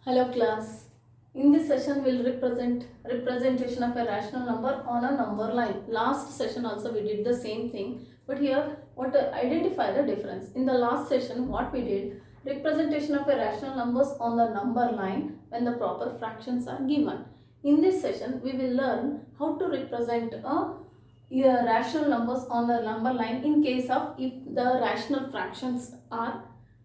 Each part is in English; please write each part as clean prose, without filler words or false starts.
Hello class. In this session we'll represent representation of a rational number on a number line. Last session also we did the same thing, but here what to identify the difference. In the last session what we did, representation of a rational numbers on the number line when the proper fractions are given. In this session we will learn how to represent rational numbers on the number line in case of if the rational fractions are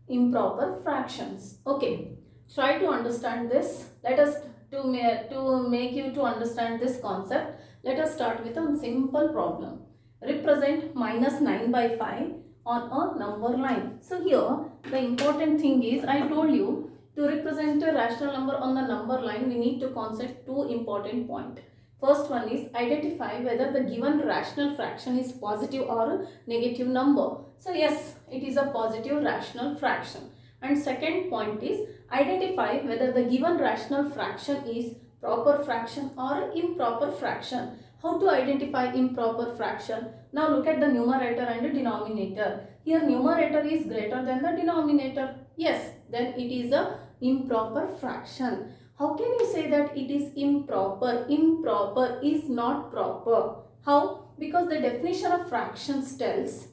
improper fractions. Okay. Try to understand this. Let us to make you to understand this concept. Let us start with a simple problem. Represent minus 9 by 5 on a number line. So here the important thing is, I told you to represent a rational number on the number line we need to consider two important points. First one is identify whether the given rational fraction is positive or negative number. So yes, it is a positive rational fraction. And second point is identify whether the given rational fraction is proper fraction or improper fraction. How to identify improper fraction? Now look at the numerator and the denominator. Here numerator is greater than the denominator. Yes, then it is a improper fraction. How can you say that it is improper? Improper is not proper. How? Because the definition of fractions tells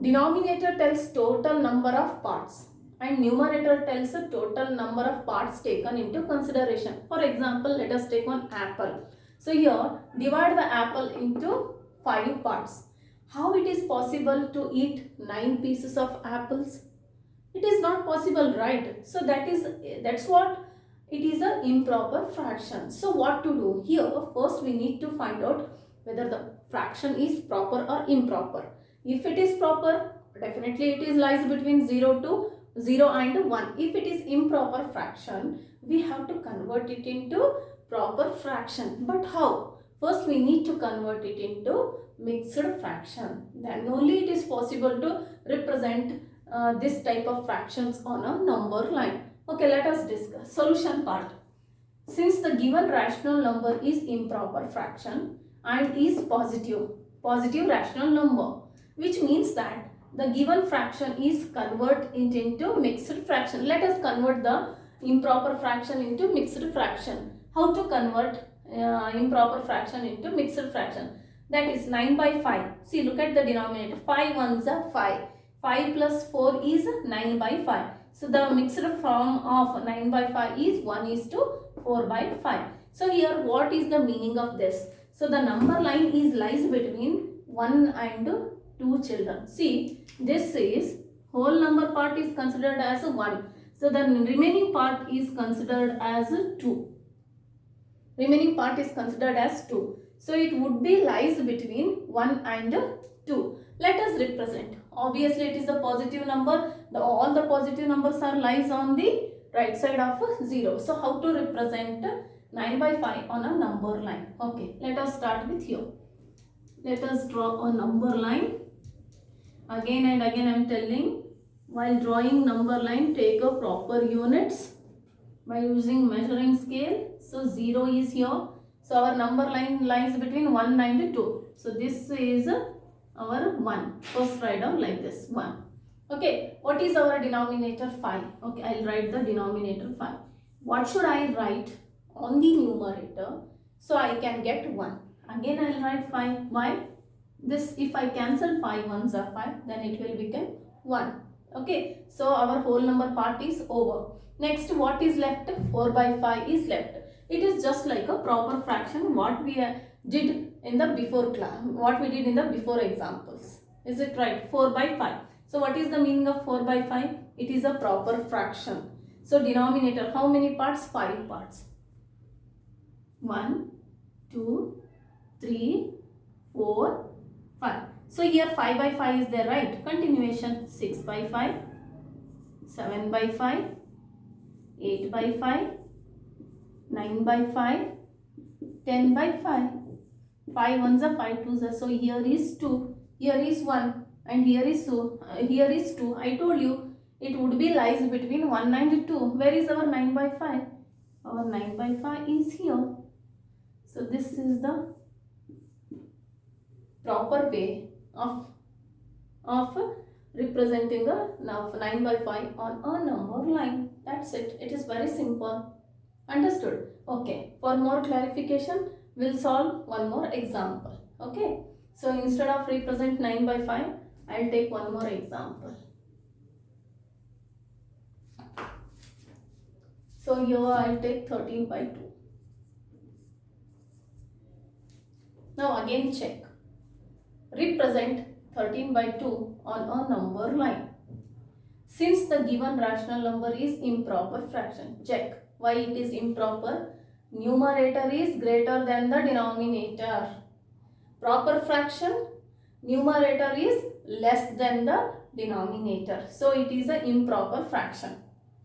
denominator tells total number of parts and numerator tells the total number of parts taken into consideration. For example, let us take one apple. So here divide the apple into 5 parts. How it is possible to eat 9 pieces of apples? It is not possible, right? So that's what it is a improper fraction. So what to do? Here first we need to find out whether the fraction is proper or improper. If it is proper, definitely it is lies between 0 and 1. If it is improper fraction, we have to convert it into proper fraction. But how? First we need to convert it into mixed fraction. Then only it is possible to represent this type of fractions on a number line. Okay, let us discuss. Solution part. Since the given rational number is improper fraction and is positive rational number, which means that the given fraction is converted into mixed fraction. Let us convert the improper fraction into mixed fraction. How to convert improper fraction into mixed fraction? That is 9 by 5. See, look at the denominator. 5 ones are 5. 5 plus 4 is 9 by 5. So the mixed form of 9 by 5 is 1 is to 4 by 5. So here what is the meaning of this? So the number line is lies between 1 and 2 children. See, this is whole number part is considered as 1. So the remaining part is considered as 2. Remaining part is considered as 2. So it would be lies between 1 and 2. Let us represent. Obviously it is a positive number. All the positive numbers are lies on the right side of 0. So how to represent 9 by 5 on a number line? Okay, let us start with here. Let us draw a number line. Again and again I am telling, while drawing number line, take a proper units by using measuring scale. So 0 is here. So our number line lies between 1 and 2. So this is our 1. First write down like this, 1. Okay, what is our denominator? 5. Okay, I'll write the denominator 5. What should I write on the numerator so I can get 1? Again I'll write 5. Why? This, if I cancel 5 ones are 5, then it will become 1. Okay, so our whole number part is over. Next, what is left? 4 by 5 is left. It is just like a proper fraction what we did in the before class, what we did in the before examples. Is it right? 4 by 5. So what is the meaning of 4 by 5? It is a proper fraction. So denominator, how many parts? 5 parts. 1, 2, 3, 4, 5. So here 5 by 5 is there, right? Continuation. 6 by 5, 7 by 5, 8 by 5, 9 by 5, 10 by 5. 5 ones are 5 twos are. So here is 2, here is 1 and here is 2. I told you it would be lies between 1 and 2. Where is our 9 by 5? Our 9 by 5 is here. So this is the proper way of representing a now 9 by 5 on a number line. That's it. It is very simple. Understood? Okay. For more clarification, we'll solve one more example. Okay. So instead of represent 9 by 5, I'll take one more example. So here I'll take 13 by 2. Now again check. Represent 13 by 2 on a number line. Since the given rational number is improper fraction, check why it is improper. Numerator is greater than the denominator. Proper fraction, numerator is less than the denominator. So it is an improper fraction.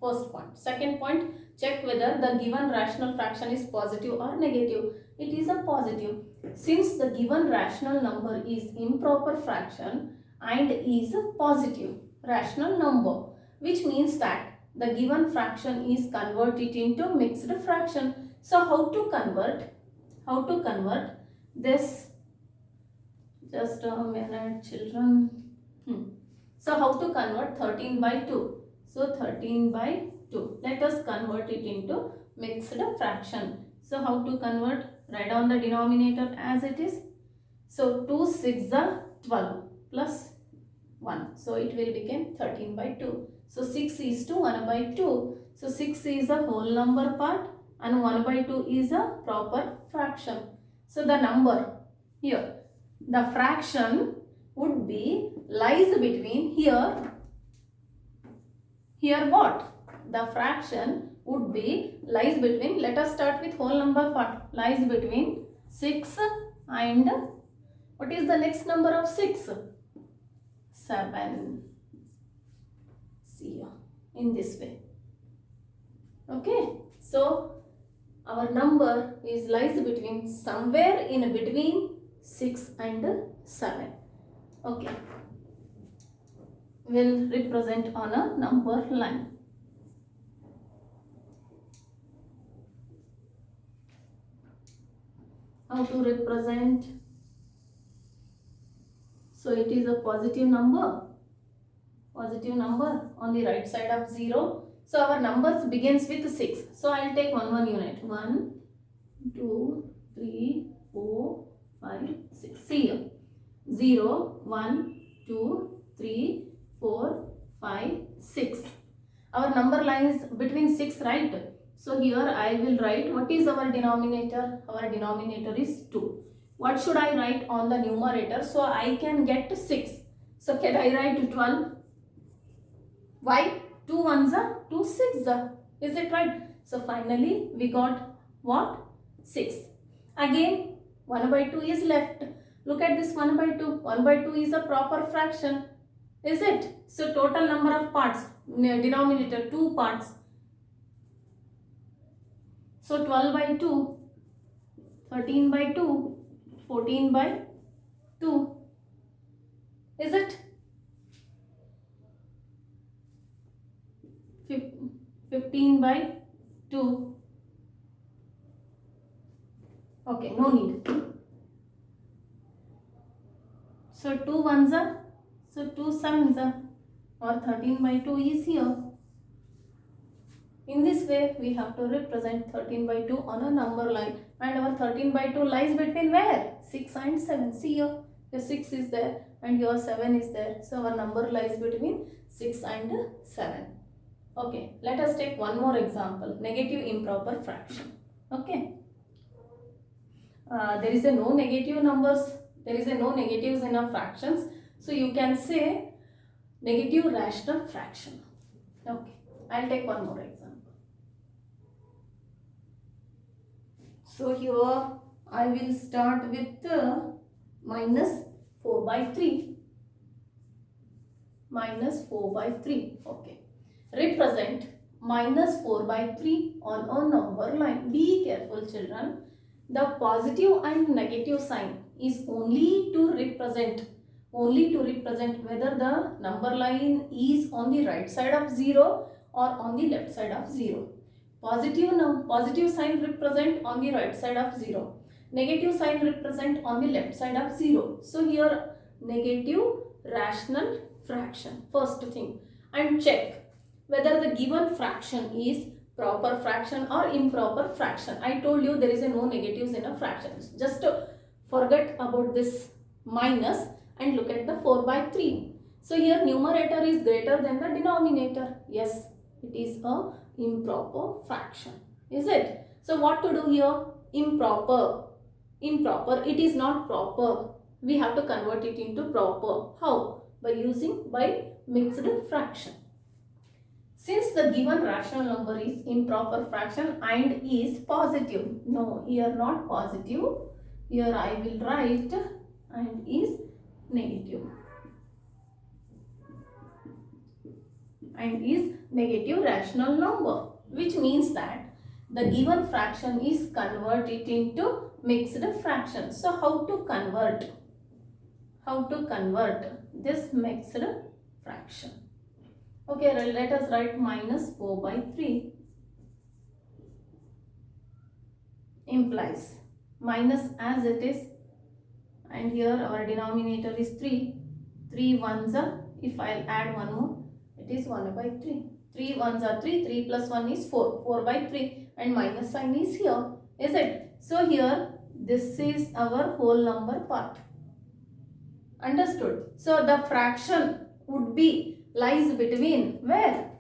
First point. Second point, check whether the given rational fraction is positive or negative. It is a positive. Since the given rational number is improper fraction and is a positive rational number, which means that the given fraction is converted into mixed fraction. So how to convert? How to convert this? Just a minute, children. So how to convert 13 by 2? So 13 by 2. Let us convert it into mixed fraction. So how to convert? Write down the denominator as it is. So 2 6 are 12 plus 1. So it will become 13 by 2. So 6 is to 1 by 2. So 6 is a whole number part and 1 by 2 is a proper fraction. So the number here, the fraction would be lies between here what? The fraction would be lies between, let us start with whole number part, lies between 6 and what is the next number of 6? 7. See here in this way. Okay, so our number is lies between somewhere in between 6 and 7. Okay, will represent on a number line. How to represent? So it is a positive number on the right side of 0. So our numbers begins with 6. So I will take one unit. 1, 2, 3, 4, 5, 6. See here. 0, 1, 2, 3, 4, 5, 6. Our number line is between 6, right? So here I will write what is our denominator. Our denominator is 2. What should I write on the numerator so I can get 6? So can I write 12? Why? 2 1s are 2 6 are. Is it right? So finally we got what? 6. Again 1 by 2 is left. Look at this 1 by 2. 1 by 2 is a proper fraction. Is it? So total number of parts, denominator 2 parts. So 12 by 2, 13 by 2, 14 by 2. Is it? 15 by 2. Okay, no need. So 2 1s are, so 2 7s are, or 13 by 2 is here. In this way, we have to represent 13 by 2 on a number line. And our 13 by 2 lies between where? 6 and 7. See here, your 6 is there and your 7 is there. So our number lies between 6 and 7. Okay, let us take one more example. Negative improper fraction. Okay. There is a no negative numbers. There is a no negatives in our fractions. So you can say negative rational fraction. Okay, I'll take one more example. So here I will start with minus 4 by 3. Minus 4 by 3. Okay. Represent minus 4 by 3 on a number line. Be careful, children. The positive and negative sign is only to represent whether the number line is on the right side of 0 or on the left side of 0. Positive sign represent on the right side of 0. Negative sign represent on the left side of 0. So here negative rational fraction, first thing, and check whether the given fraction is proper fraction or improper fraction. I told you there is no negatives in a fraction. Just forget about this minus and look at the 4 by 3. So here numerator is greater than the denominator. Yes, it is a improper fraction. Is it? So what to do here? Improper. Improper. It is not proper. We have to convert it into proper. How? By mixed fraction. Since the given rational number is improper fraction and is positive. No, here not positive. Here I will write and is negative. And is negative rational number. Which means that the given fraction is converted into mixed fraction. So how to convert? How to convert this mixed fraction? Okay, let us write minus 4 by 3 implies minus as it is, and here our denominator is 3. 3 ones are, if I will add one more, it is 1 by 3. 3 ones are 3, 3 plus 1 is 4, 4 by 3, and minus sign is here, is it? So here this is our whole number part. Understood? So the fraction would be lies between where?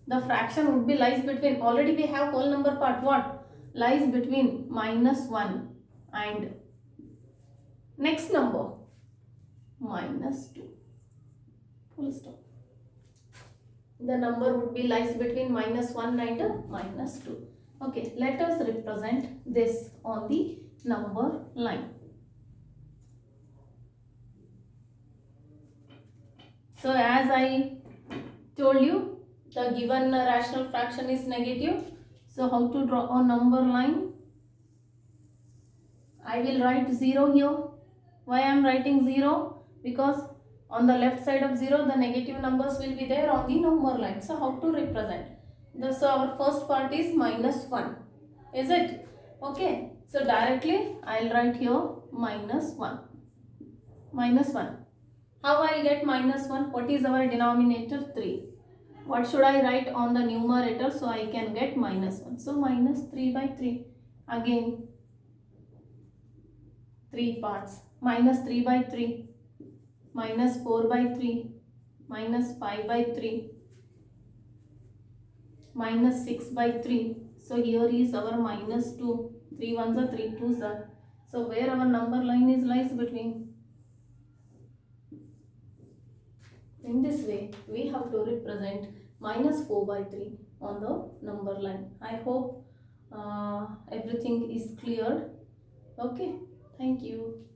The fraction would be lies between, already we have whole number part, what? Lies between minus 1 and next number minus 2. Full stop. The number would be lies between minus 1 and minus 2. Okay, let us represent this on the number line. So as I told you, the given rational fraction is negative. So how to draw a number line? I will write 0 here. Why I am writing 0? Because on the left side of 0, the negative numbers will be there on the number line. So how to represent? So our first part is minus 1. Is it? Okay. So directly I will write here minus 1. Minus 1. How I will get minus 1? What is our denominator? 3. What should I write on the numerator so I can get minus 1? So minus 3 by 3. Again 3 parts. Minus 3 by 3. Minus 4 by 3. Minus 5 by 3. Minus 6 by 3. So here is our minus 2. 3 ones are 3 twos are. So where our number line is lies between. In this way, we have to represent minus 4 by 3 on the number line. I hope everything is cleared. Okay, thank you.